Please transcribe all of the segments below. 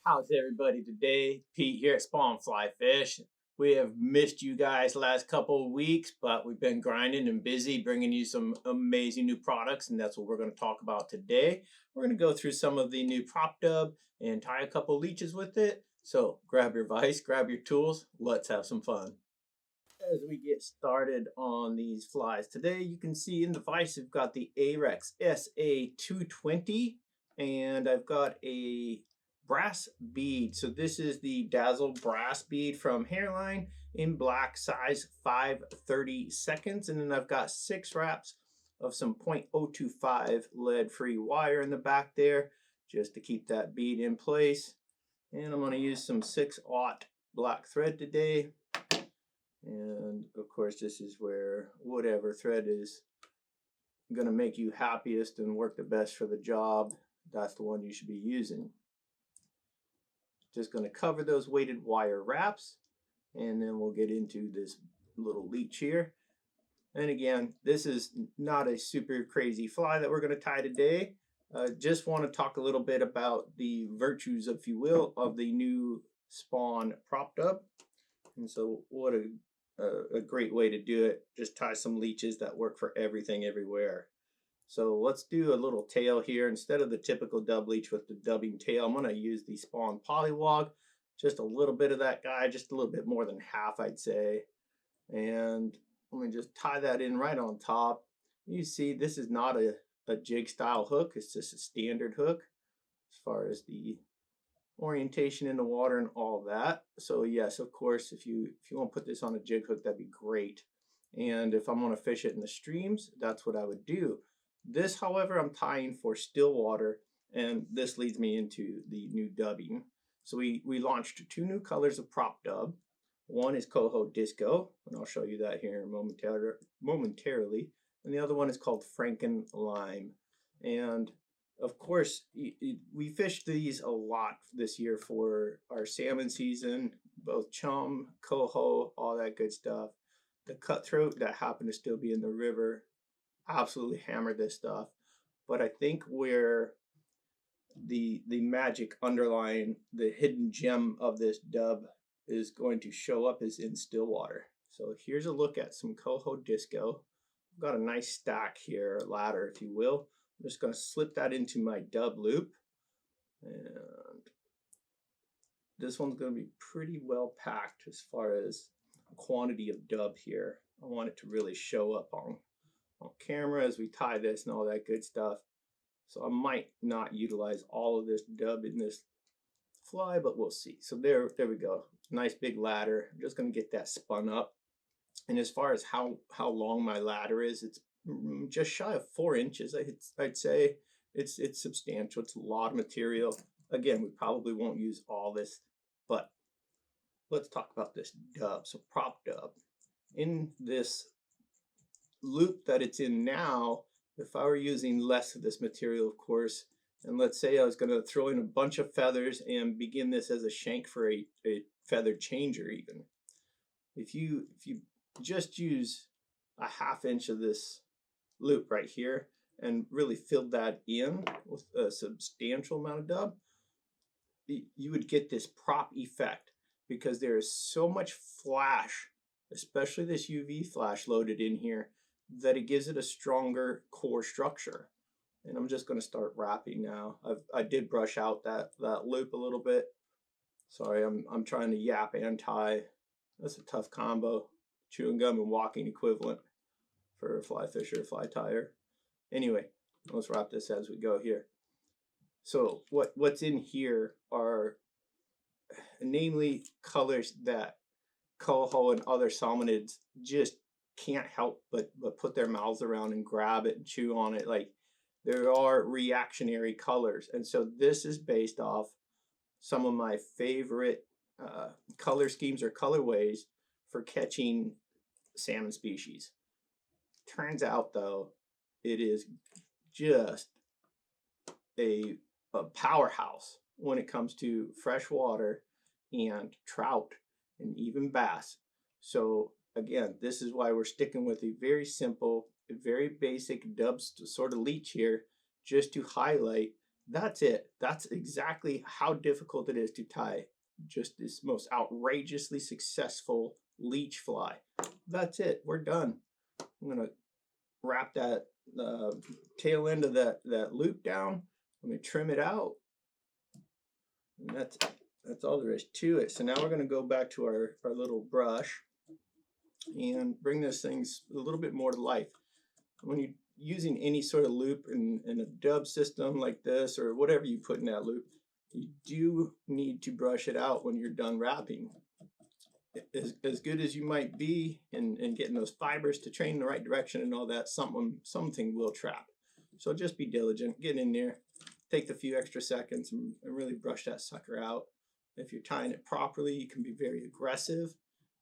How's everybody today? Pete here at Spawn Fly Fish. We have missed you guys last couple of weeks, but we've been grinding and busy bringing you some amazing new products, and that's what we're going to talk about today. We're going to go through some of the new Prop Dub and tie a couple leeches with it. So grab your vise, grab your tools, let's have some fun. As we get started on these flies today, you can see in the vise I've got the Ahrex SA220, and I've got a brass bead. So this is the Dazzle brass bead from Hairline in black, size 5/32, and then I've got 6 wraps of some 0.025 lead-free wire in the back there just to keep that bead in place. And I'm going to use some 6/0 black thread today. And of course, this is where whatever thread is going to make you happiest and work the best for the job, that's the one you should be using. Just going to cover those weighted wire wraps, and then we'll get into this little leech here. And again, this is not a super crazy fly that we're going to tie today. Just want to talk a little bit about the virtues, if you will, of the new Spawn Prop Dub. And so what a great way to do it. Just tie some leeches that work for everything everywhere. So let's do a little tail here. Instead of the typical dub leech with the dubbing tail, I'm going to use the Spawn Polliwog. Just a little bit of that guy, just a little bit more than half, I'd say. And let me just tie that in right on top. You see, this is not a jig style hook. It's just a standard hook as far as the orientation in the water and all that. So yes, of course, if you want to put this on a jig hook, that'd be great. And if I'm going to fish it in the streams, that's what I would do. This, however, I'm tying for still water, and this leads me into the new dubbing. So we launched 2 new colors of Prop Dub. One is Coho Disco, and I'll show you that here momentarily. And the other one is called Franken Lime. And of course, we fished these a lot this year for our salmon season, both chum, coho, all that good stuff. The cutthroat that happened to still be in the river absolutely hammered this stuff. But I think where the magic underlying the hidden gem of this dub is going to show up is in Stillwater. So here's a look at some Coho Disco. I've got a nice stack here, ladder if you will. I'm just going to slip that into my dub loop, and this one's going to be pretty well packed as far as quantity of dub here. I want it to really show up on camera as we tie this and all that good stuff. So I might not utilize all of this dub in this fly, but we'll see. So there we go. Nice big ladder. I'm just going to get that spun up. And as far as how long my ladder is, it's just shy of 4 inches. I'd say it's substantial. It's a lot of material. Again, we probably won't use all this, but let's talk about this dub. So Prop Dub. In this loop that it's in now, if I were using less of this material, of course, and let's say I was going to throw in a bunch of feathers and begin this as a shank for a feather changer even. If you just use a 1/2 inch of this loop right here and really filled that in with a substantial amount of dub, you would get this prop effect because there is so much flash, especially this UV flash loaded in here, that it gives it a stronger core structure. And I'm just going to start wrapping now. I did brush out that loop a little bit. Sorry, I'm trying to yap and tie. That's a tough combo. Chewing gum and walking equivalent for a fly fisher, fly tire. Anyway, let's wrap this as we go here. So what's in here are namely colors that coho and other salmonids just can't help but put their mouths around and grab it and chew on it. Like, there are reactionary colors, and so this is based off some of my favorite color schemes or colorways for catching salmon species. Turns out though, it is just a powerhouse when it comes to freshwater and trout and even bass. So again, this is why we're sticking with a very simple, very basic dub sort of leech here, just to highlight That's it. That's exactly how difficult it is to tie just this most outrageously successful leech fly. That's it. We're done. I'm gonna wrap that tail end of that loop down. Let me trim it out, and that's all there is to it. So now we're gonna go back to our little brush and bring this thing a little bit more to life. When you're using any sort of loop in a dub system like this, or whatever you put in that loop, you do need to brush it out when you're done wrapping. As good as you might be in getting those fibers to train in the right direction and all that, something will trap. So just be diligent, get in there, take the few extra seconds and really brush that sucker out. If you're tying it properly, you can be very aggressive,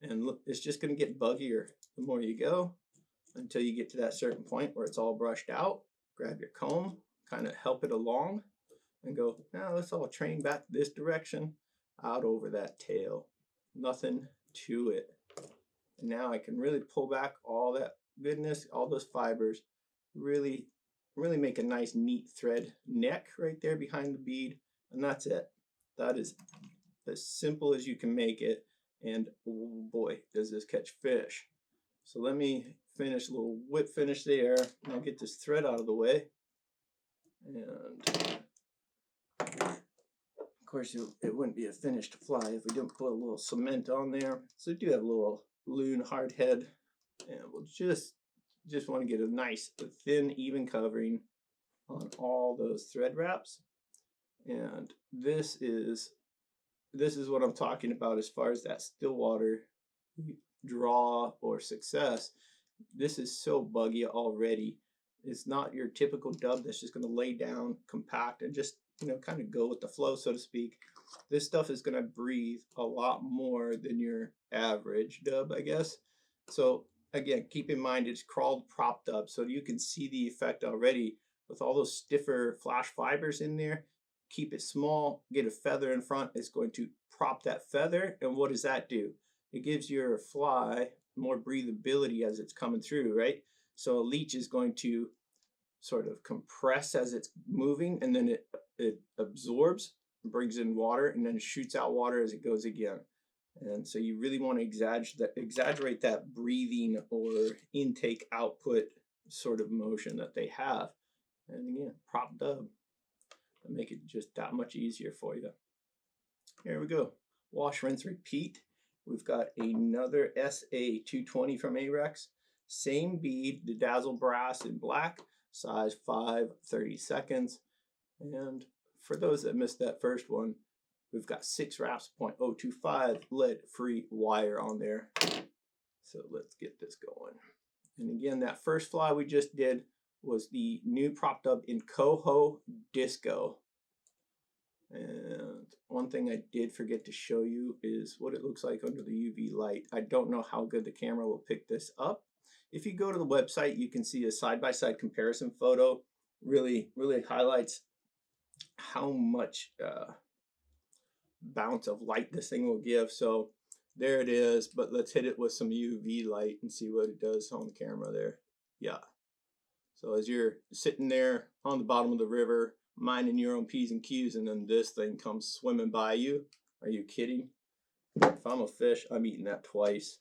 and look, it's just going to get buggier the more you go, until you get to that certain point where it's all brushed out. Grab your comb, kind of help it along, and go, now let's all train back this direction, out over that tail. Nothing to it. And now I can really pull back all that goodness, all those fibers, really make a nice neat thread neck right there behind the bead, and that's it. That is as simple as you can make it, and oh boy, does this catch fish. So let me finish a little whip finish there, and I'll get this thread out of the way. And of course, it wouldn't be a finished fly if we didn't put a little cement on there. So I do have a little Loon hard head, and we'll just want to get a nice thin even covering on all those thread wraps. And this is what I'm talking about as far as that still water draw or success. This is so buggy already. It's not your typical dub that's just going to lay down, compact, and just, you know, kind of go with the flow, so to speak. This stuff is going to breathe a lot more than your average dub, I guess. So again, keep in mind it's called prop dub, so you can see the effect already with all those stiffer flash fibers in there. Keep it small, get a feather in front. It's going to prop that feather, and what does that do? It gives your fly more breathability as it's coming through, right? So a leech is going to sort of compress as it's moving, and then it absorbs, brings in water, and then shoots out water as it goes again. And so you really want to exaggerate that breathing or intake output sort of motion that they have. And again, prop dub, and make it just that much easier for you. Here we go. Wash, rinse, repeat. We've got another SA220 from Ahrex. Same bead, the Dazzle brass in black, size 5, 30 seconds. And for those that missed that first one, we've got 6 wraps, 0.025 lead-free wire on there. So let's get this going. And again, that first fly we just did was the new Prop Dub in Coho Disco. And one thing I did forget to show you is what it looks like under the UV light. I don't know how good the camera will pick this up. If you go to the website, you can see a side-by-side comparison photo. Really highlights how much bounce of light this thing will give. So there it is, but let's hit it with some UV light and see what it does on the camera there. Yeah. So as you're sitting there on the bottom of the river, minding your own P's and Q's, and then this thing comes swimming by you. Are you kidding? If I'm a fish, I'm eating that twice.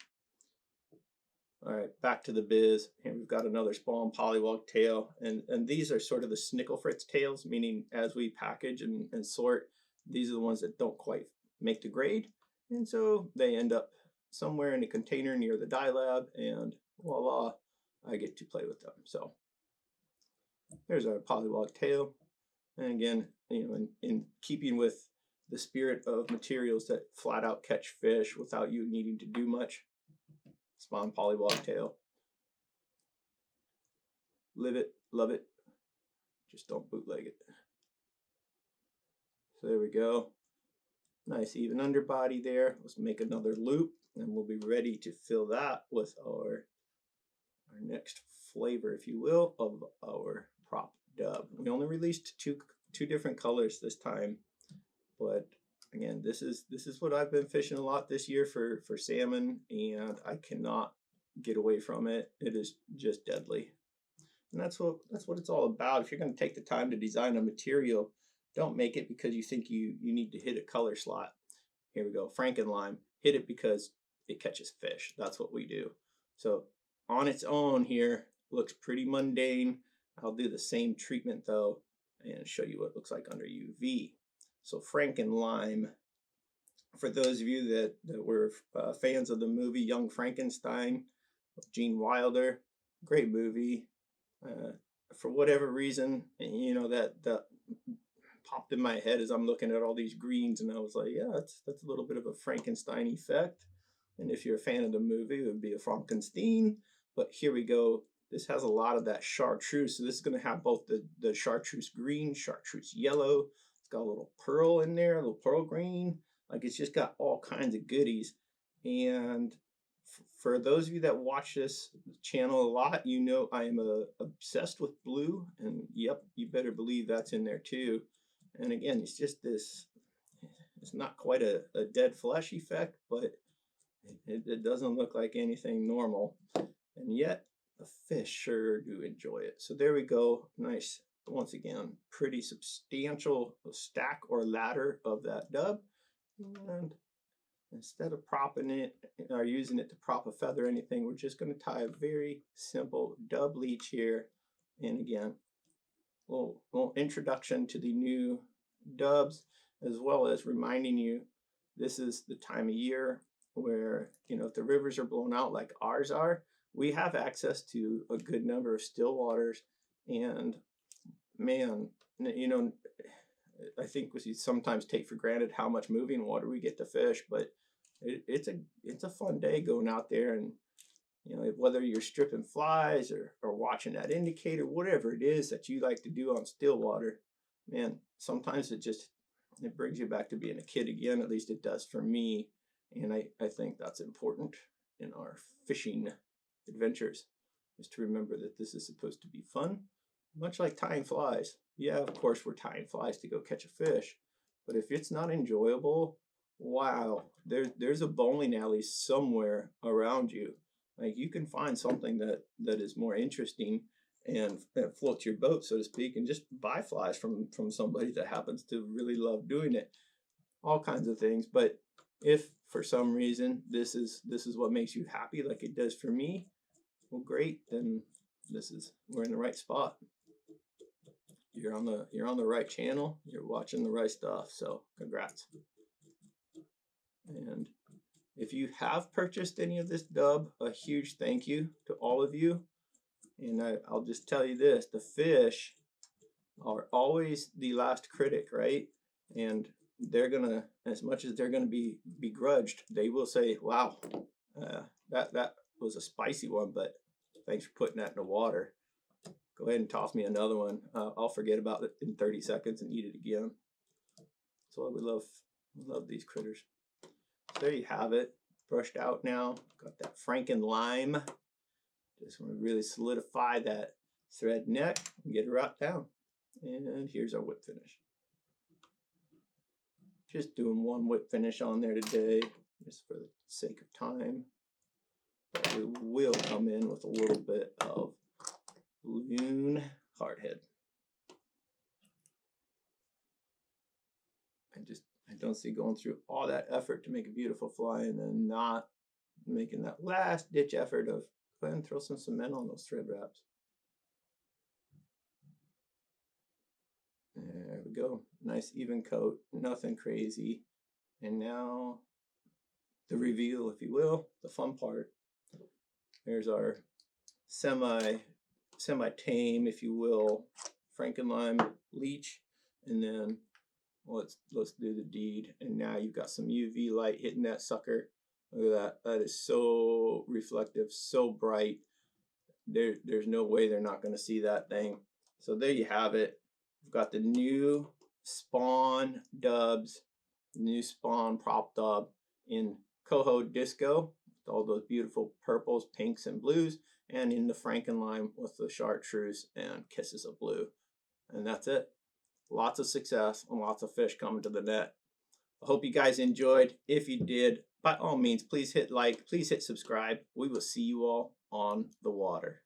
All right, back to the biz. Here we've got another spawn Polliwog tail, and these are sort of the Snickle Fritz tails, meaning as we package and sort, these are the ones that don't quite make the grade, and so they end up somewhere in a container near the dye lab, and voila, I get to play with them. So there's our Polliwog tail. And again, you know, in keeping with the spirit of materials that flat out catch fish without you needing to do much, spawn Polliwog tail. Live it, love it, just don't bootleg it. So there we go. Nice even underbody there. Let's make another loop, and we'll be ready to fill that with our next flavor, if you will, of our prop dub. We only released two different colors this time, but again, this is what I've been fishing a lot this year for salmon, and I cannot get away from it. It is just deadly, and that's what it's all about. If you're going to take the time to design a material Don't make it because you think you need to hit a color slot. Here we go, Franken Lime. Hit it because it catches fish. That's what we do. So on its own here, looks pretty mundane. I'll do the same treatment though and show you what it looks like under UV. So Franken Lime, for those of you that were fans of the movie Young Frankenstein with Gene Wilder, great movie. For whatever reason, you know, that popped in my head as I'm looking at all these greens, and I was like, yeah, that's a little bit of a Frankenstein effect. And if you're a fan of the movie, it would be a Frankenstein. But here we go. This has a lot of that chartreuse. So this is going to have both the chartreuse green, chartreuse yellow. It's got a little pearl in there, a little pearl green. Like, it's just got all kinds of goodies. And for those of you that watch this channel a lot, you know I am obsessed with blue. And yep, you better believe that's in there too. And again, it's just this, it's not quite a dead flesh effect, but it doesn't look like anything normal. And yet, the fish sure do enjoy it. So there we go. Nice, once again, pretty substantial stack or ladder of that dub. And instead of propping it or using it to prop a feather or anything, we're just going to tie a very simple dub leech here. And again, little introduction to the new dubs, as well as reminding you this is the time of year where, you know, if the rivers are blown out like ours are, we have access to a good number of still waters. And man, you know, I think we sometimes take for granted how much moving water we get to fish, but it's a fun day going out there. And you know, whether you're stripping flies or watching that indicator, whatever it is that you like to do on still water, man, sometimes it brings you back to being a kid again. At least it does for me. And I think that's important in our fishing adventures, is to remember that this is supposed to be fun, much like tying flies. Yeah, of course we're tying flies to go catch a fish, but if it's not enjoyable, wow, there's a bowling alley somewhere around you. Like, you can find something that is more interesting and floats your boat, so to speak, and just buy flies from somebody that happens to really love doing it. All kinds of things. But if for some reason this is what makes you happy, like it does for me, well, great. Then we're in the right spot. You're on the right channel. You're watching the right stuff. So congrats. And if you have purchased any of this dub, a huge thank you to all of you. And I'll just tell you this, the fish are always the last critic, right? And they're gonna, as much as they're gonna be begrudged, they will say, wow, that was a spicy one, but thanks for putting that in the water. Go ahead and toss me another one. I'll forget about it in 30 seconds and eat it again. So we love these critters. So there you have it, brushed out now. Got that Franken Lime. Just want to really solidify that thread neck and get it wrapped down. And here's our whip finish. Just doing one whip finish on there today, just for the sake of time. But we will come in with a little bit of Loon hardhead. I don't see going through all that effort to make a beautiful fly and then not making that last ditch effort of go ahead and throw some cement on those thread wraps. There we go. Nice even coat, nothing crazy. And now the reveal, if you will, the fun part. There's our semi-tame, if you will, Franken Lime leech, and then let's do the deed. And now you've got some UV light hitting that sucker. Look at that. That is so reflective, so bright. There's no way they're not going to see that thing. So there you have it. We've got the new spawn dubs, new spawn prop dub in Coho Disco, with all those beautiful purples, pinks, and blues, and in the Franken Lime with the chartreuse and kisses of blue. And that's it. Lots of success and lots of fish coming to the net. I hope you guys enjoyed. If you did, by all means, please hit like, please hit subscribe. We will see you all on the water.